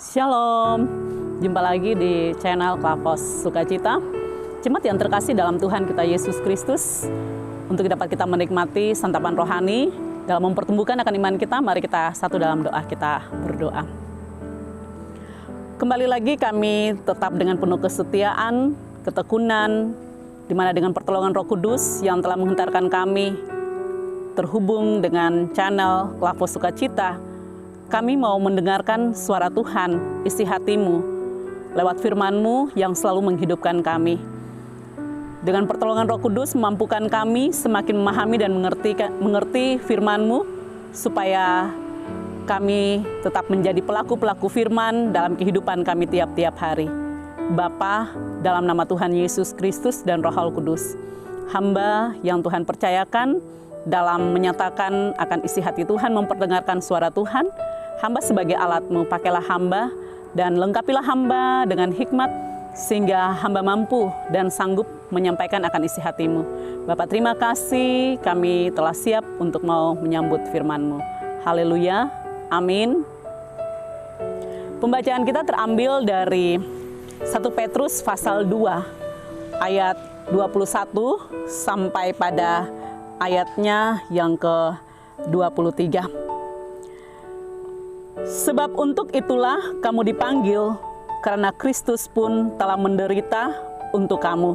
Shalom, jumpa lagi di channel Klavos Sukacita. Jemaat yang terkasih dalam Tuhan kita Yesus Kristus, untuk dapat kita menikmati santapan rohani dalam mempertumbuhkan akan iman kita, mari kita satu dalam doa, kita berdoa. Kembali lagi kami tetap dengan penuh kesetiaan, ketekunan, di mana dengan pertolongan Roh Kudus yang telah menghantarkan kami terhubung dengan channel Klavos Sukacita. Kami mau mendengarkan suara Tuhan, isi hatimu, lewat firman-Mu yang selalu menghidupkan kami. Dengan pertolongan Roh Kudus memampukan kami semakin memahami dan mengerti firman-Mu, supaya kami tetap menjadi pelaku-pelaku firman dalam kehidupan kami tiap-tiap hari. Bapa, dalam nama Tuhan Yesus Kristus dan Roh Kudus, hamba yang Tuhan percayakan dalam menyatakan akan isi hati Tuhan, memperdengarkan suara Tuhan, hamba sebagai alat-Mu, pakailah hamba dan lengkapilah hamba dengan hikmat, sehingga hamba mampu dan sanggup menyampaikan akan isi hati-Mu. Bapak, terima kasih, kami telah siap untuk mau menyambut firman-Mu. Haleluya, amin. Pembacaan kita terambil dari 1 Petrus pasal 2 ayat 21 sampai pada ayatnya yang ke-23. Sebab untuk itulah kamu dipanggil, karena Kristus pun telah menderita untuk kamu,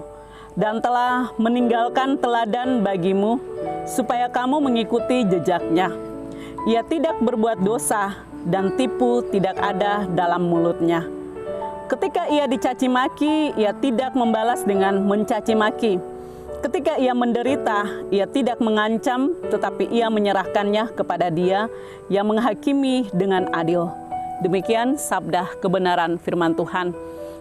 dan telah meninggalkan teladan bagimu, supaya kamu mengikuti jejaknya. Ia tidak berbuat dosa, dan tipu tidak ada dalam mulutnya. Ketika ia dicaci maki, ia tidak membalas dengan mencaci maki. Ketika ia menderita, ia tidak mengancam, tetapi ia menyerahkannya kepada Dia yang menghakimi dengan adil. Demikian sabda kebenaran firman Tuhan.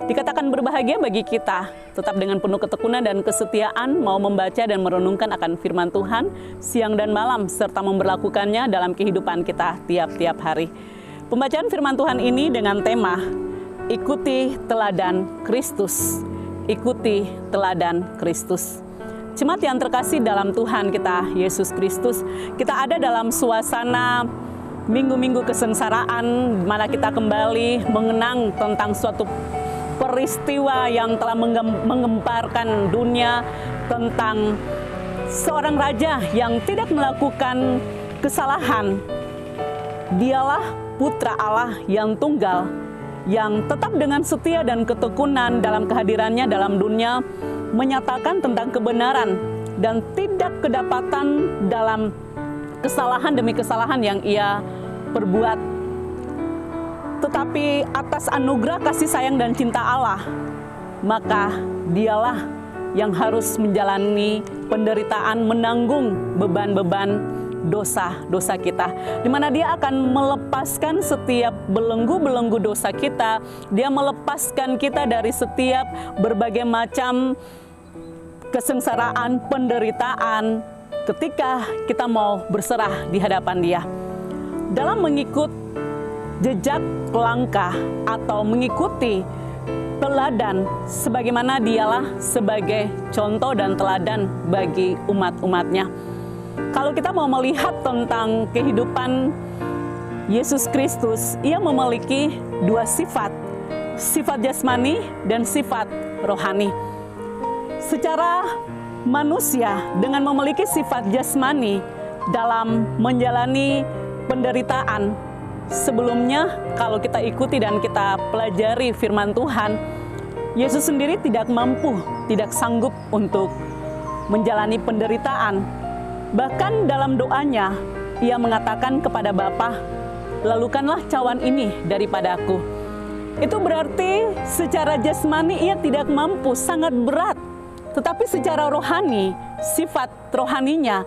Dikatakan berbahagia bagi kita, tetap dengan penuh ketekunan dan kesetiaan, mau membaca dan merenungkan akan firman Tuhan siang dan malam, serta memberlakukannya dalam kehidupan kita tiap-tiap hari. Pembacaan firman Tuhan ini dengan tema, ikuti teladan Kristus. Ikuti teladan Kristus. Jemaat yang terkasih dalam Tuhan kita Yesus Kristus, kita ada dalam suasana minggu-minggu kesengsaraan, di mana kita kembali mengenang tentang suatu peristiwa yang telah menggemparkan dunia, tentang seorang raja yang tidak melakukan kesalahan. Dialah Putra Allah yang tunggal, yang tetap dengan setia dan ketekunan dalam kehadirannya dalam dunia, menyatakan tentang kebenaran dan tidak kedapatan dalam kesalahan demi kesalahan yang ia perbuat. Tetapi atas anugerah kasih sayang dan cinta Allah, maka dialah yang harus menjalani penderitaan, menanggung beban-beban dosa-dosa kita, di mana Dia akan melepaskan setiap belenggu-belenggu dosa kita. Dia melepaskan kita dari setiap berbagai macam kesengsaraan, penderitaan, ketika kita mau berserah di hadapan Dia. Dalam mengikut jejak langkah atau mengikuti teladan, sebagaimana Dialah sebagai contoh dan teladan bagi umat-umatnya. Kalau kita mau melihat tentang kehidupan Yesus Kristus, Ia memiliki dua sifat, sifat jasmani dan sifat rohani. Secara manusia, dengan memiliki sifat jasmani dalam menjalani penderitaan, sebelumnya kalau kita ikuti dan kita pelajari firman Tuhan, Yesus sendiri tidak mampu, tidak sanggup untuk menjalani penderitaan. Bahkan dalam doanya, Ia mengatakan kepada Bapa, lalukanlah cawan ini daripadaku. Itu berarti secara jasmani Ia tidak mampu, sangat berat. Tetapi secara rohani, sifat rohaninya,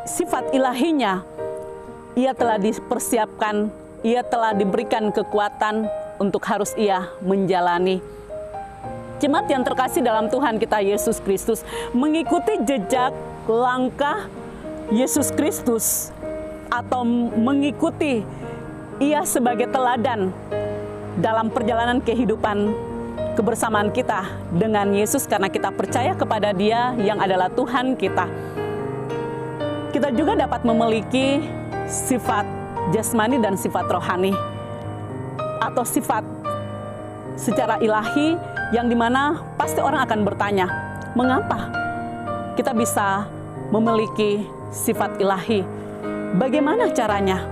sifat ilahinya, Ia telah dipersiapkan, Ia telah diberikan kekuatan untuk harus Ia menjalani. Jemaat yang terkasih dalam Tuhan kita Yesus Kristus, mengikuti jejak langkah Yesus Kristus atau mengikuti Ia sebagai teladan dalam perjalanan kehidupan kebersamaan kita dengan Yesus, karena kita percaya kepada Dia yang adalah Tuhan kita. Kita juga dapat memiliki sifat jasmani dan sifat rohani. atau sifat secara ilahi yang dimana pasti orang akan bertanya, mengapa kita bisa memiliki sifat ilahi? Bagaimana caranya?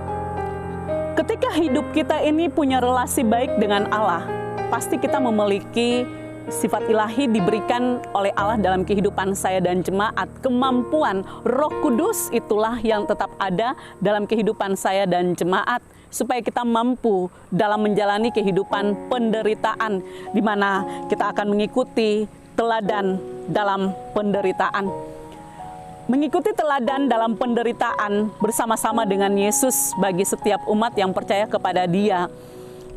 Ketika hidup kita ini punya relasi baik dengan Allah, pasti kita memiliki sifat ilahi diberikan oleh Allah dalam kehidupan saya dan jemaat. Kemampuan Roh Kudus itulah yang tetap ada dalam kehidupan saya dan jemaat, supaya kita mampu dalam menjalani kehidupan penderitaan, di mana kita akan mengikuti teladan dalam penderitaan. Mengikuti teladan dalam penderitaan bersama-sama dengan Yesus bagi setiap umat yang percaya kepada Dia,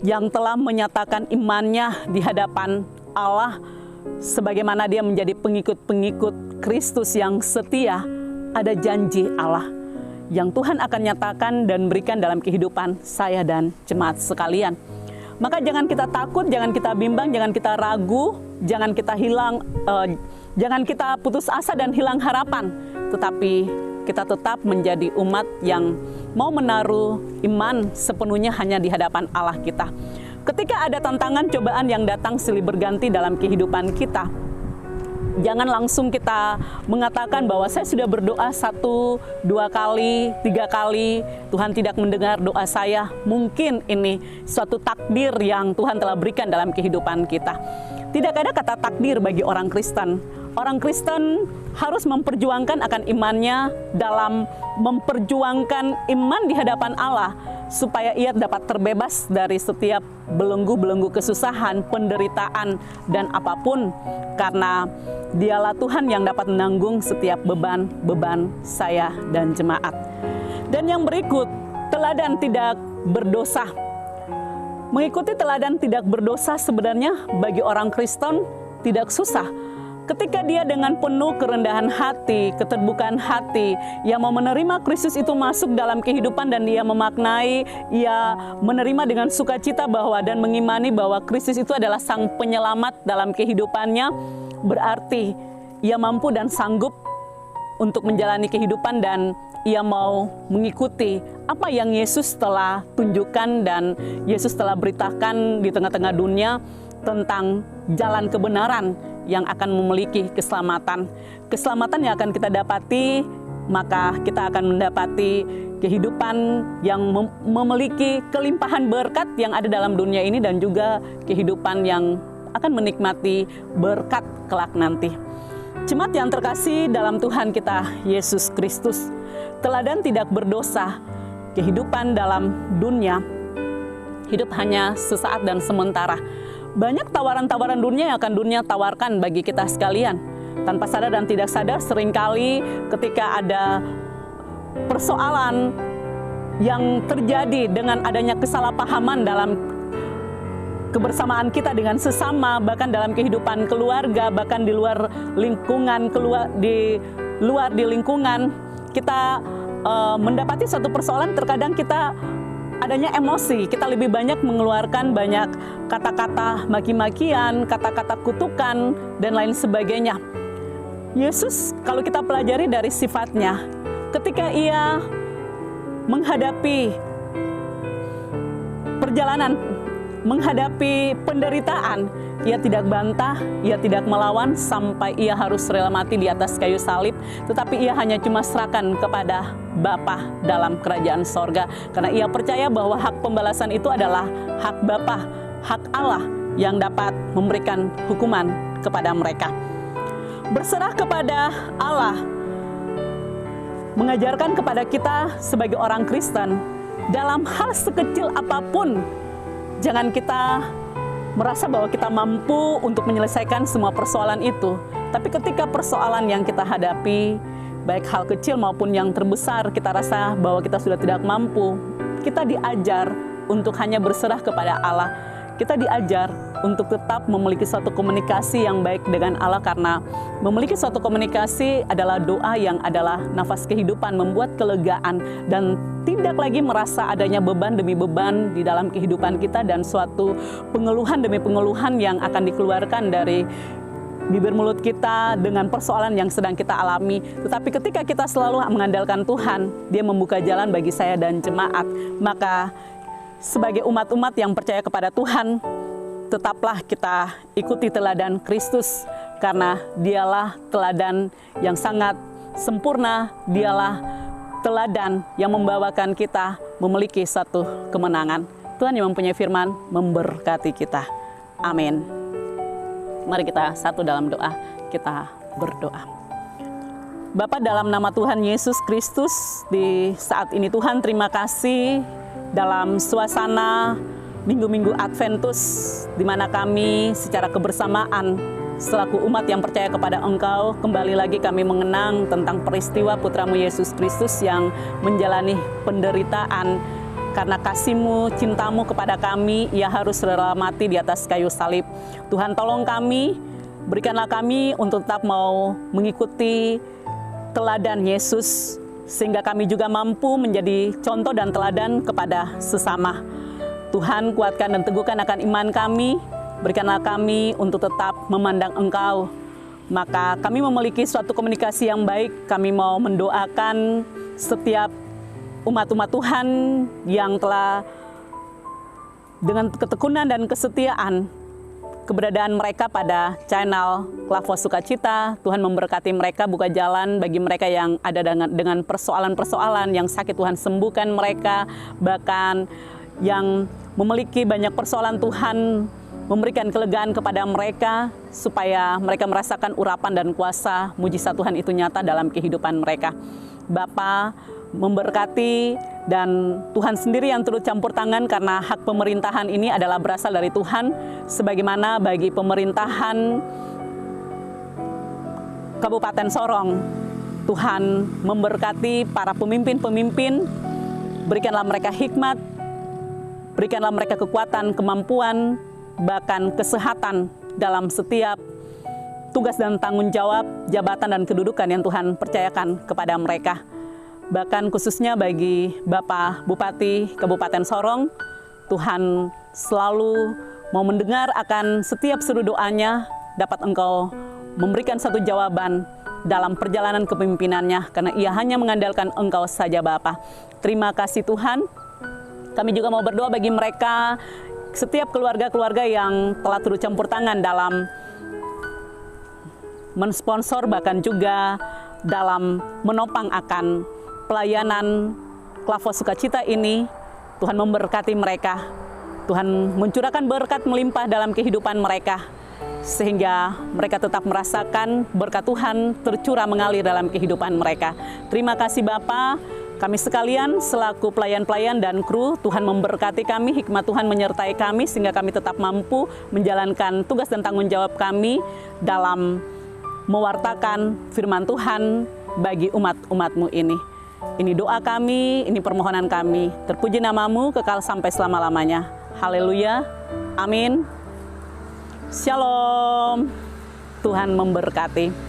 yang telah menyatakan imannya di hadapan Allah, sebagaimana dia menjadi pengikut-pengikut Kristus yang setia. Ada janji Allah yang Tuhan akan nyatakan dan berikan dalam kehidupan saya dan jemaat sekalian. Maka jangan kita takut, jangan kita bimbang, jangan kita ragu, jangan kita putus asa dan hilang harapan, tetapi kita tetap menjadi umat yang mau menaruh iman sepenuhnya hanya di hadapan Allah kita. Ketika ada tantangan, cobaan yang datang silih berganti dalam kehidupan kita, jangan langsung kita mengatakan bahwa saya sudah berdoa 1, 2 kali, 3 kali, Tuhan tidak mendengar doa saya. Mungkin ini suatu takdir yang Tuhan telah berikan dalam kehidupan kita. Tidak ada kata takdir bagi orang Kristen. Orang Kristen harus memperjuangkan akan imannya dalam memperjuangkan iman di hadapan Allah, supaya ia dapat terbebas dari setiap belenggu-belenggu kesusahan, penderitaan, dan apapun, karena Dialah Tuhan yang dapat menanggung setiap beban-beban saya dan jemaat. Dan yang berikut, teladan tidak berdosa. Mengikuti teladan tidak berdosa sebenarnya bagi orang Kristen tidak susah. Ketika dia dengan penuh kerendahan hati, keterbukaan hati, ia mau menerima Kristus itu masuk dalam kehidupan dan dia memaknai, ia menerima dengan sukacita bahwa dan mengimani bahwa Kristus itu adalah sang penyelamat dalam kehidupannya, berarti ia mampu dan sanggup untuk menjalani kehidupan dan ia mau mengikuti apa yang Yesus telah tunjukkan dan Yesus telah beritakan di tengah-tengah dunia tentang jalan kebenaran yang akan memiliki keselamatan. Keselamatan yang akan kita dapati, maka kita akan mendapati kehidupan yang memiliki kelimpahan berkat yang ada dalam dunia ini dan juga kehidupan yang akan menikmati berkat kelak nanti. Jemaat yang terkasih dalam Tuhan kita Yesus Kristus, teladan tidak berdosa. Kehidupan dalam dunia, hidup hanya sesaat dan sementara. Banyak tawaran-tawaran dunia yang akan dunia tawarkan bagi kita sekalian. Tanpa sadar dan tidak sadar, seringkali ketika ada persoalan yang terjadi dengan adanya kesalahpahaman dalam kebersamaan kita dengan sesama, bahkan dalam kehidupan keluarga, bahkan di luar lingkungan, di lingkungan, kita mendapati satu persoalan, terkadang kita adanya emosi, kita lebih banyak mengeluarkan banyak kata-kata maki-makian, kata-kata kutukan, dan lain sebagainya. Yesus, kalau kita pelajari dari sifatnya, ketika ia menghadapi perjalanan, menghadapi penderitaan, ia tidak bantah, ia tidak melawan sampai ia harus rela mati di atas kayu salib, tetapi ia hanya cuma serahkan kepada Bapa dalam kerajaan sorga, karena ia percaya bahwa hak pembalasan itu adalah hak Bapa, hak Allah yang dapat memberikan hukuman kepada mereka. Berserah kepada Allah mengajarkan kepada kita sebagai orang Kristen, dalam hal sekecil apapun, jangan kita merasa bahwa kita mampu untuk menyelesaikan semua persoalan itu. Tapi ketika persoalan yang kita hadapi, baik hal kecil maupun yang terbesar, kita rasa bahwa kita sudah tidak mampu, kita diajar untuk hanya berserah kepada Allah. Kita diajar untuk tetap memiliki suatu komunikasi yang baik dengan Allah, karena memiliki suatu komunikasi adalah doa yang adalah nafas kehidupan, membuat kelegaan dan tidak lagi merasa adanya beban demi beban di dalam kehidupan kita dan suatu pengeluhan demi pengeluhan yang akan dikeluarkan dari bibir mulut kita dengan persoalan yang sedang kita alami. Tetapi ketika kita selalu mengandalkan Tuhan, Dia membuka jalan bagi saya dan jemaat, maka sebagai umat-umat yang percaya kepada Tuhan, tetaplah kita ikuti teladan Kristus, karena dialah teladan yang sangat sempurna, dialah teladan yang membawakan kita memiliki satu kemenangan. Tuhan yang mempunyai firman memberkati kita. Amin. Mari kita satu dalam doa, kita berdoa. Bapa, dalam nama Tuhan Yesus Kristus, di saat ini Tuhan terima kasih dalam suasana minggu-minggu Adventus, di mana kami secara kebersamaan selaku umat yang percaya kepada Engkau, kembali lagi kami mengenang tentang peristiwa Putramu Yesus Kristus yang menjalani penderitaan. Karena kasih-Mu, cinta-Mu kepada kami, Ia harus rela mati di atas kayu salib. Tuhan, tolong kami, berikanlah kami untuk tetap mau mengikuti teladan Yesus, sehingga kami juga mampu menjadi contoh dan teladan kepada sesama. Tuhan, kuatkan dan teguhkan akan iman kami, berikanlah kami untuk tetap memandang Engkau. Maka kami memiliki suatu komunikasi yang baik, kami mau mendoakan setiap umat-umat Tuhan yang telah dengan ketekunan dan kesetiaan keberadaan mereka pada channel Klavo Sukacita. Tuhan memberkati mereka, buka jalan bagi mereka yang ada dengan persoalan-persoalan yang sakit. Tuhan sembuhkan mereka, bahkan yang memiliki banyak persoalan, Tuhan memberikan kelegaan kepada mereka supaya mereka merasakan urapan dan kuasa mujizat Tuhan itu nyata dalam kehidupan mereka. Bapa memberkati, dan Tuhan sendiri yang turut campur tangan, karena hak pemerintahan ini adalah berasal dari Tuhan, sebagaimana bagi pemerintahan Kabupaten Sorong. Tuhan memberkati para pemimpin-pemimpin, berikanlah mereka hikmat, berikanlah mereka kekuatan, kemampuan, bahkan kesehatan dalam setiap tugas dan tanggung jawab, jabatan dan kedudukan yang Tuhan percayakan kepada mereka. Bahkan khususnya bagi Bapak Bupati Kabupaten Sorong, Tuhan selalu mau mendengar akan setiap seru doanya, dapat Engkau memberikan satu jawaban dalam perjalanan kepemimpinannya, karena ia hanya mengandalkan Engkau saja Bapa. Terima kasih Tuhan. Kami juga mau berdoa bagi mereka, setiap keluarga-keluarga yang telah turut campur tangan dalam mensponsor, bahkan juga dalam menopang akan pelayanan Klavo Sukacita ini. Tuhan memberkati mereka. Tuhan mencurahkan berkat melimpah dalam kehidupan mereka, sehingga mereka tetap merasakan berkat Tuhan tercurah mengalir dalam kehidupan mereka. Terima kasih Bapa. Kami sekalian selaku pelayan-pelayan dan kru, Tuhan memberkati kami, hikmat Tuhan menyertai kami, sehingga kami tetap mampu menjalankan tugas dan tanggung jawab kami dalam mewartakan firman Tuhan bagi umat-umat-Mu ini. Ini doa kami, ini permohonan kami. Terpuji nama-Mu kekal sampai selama-lamanya. Haleluya. Amin. Shalom. Tuhan memberkati.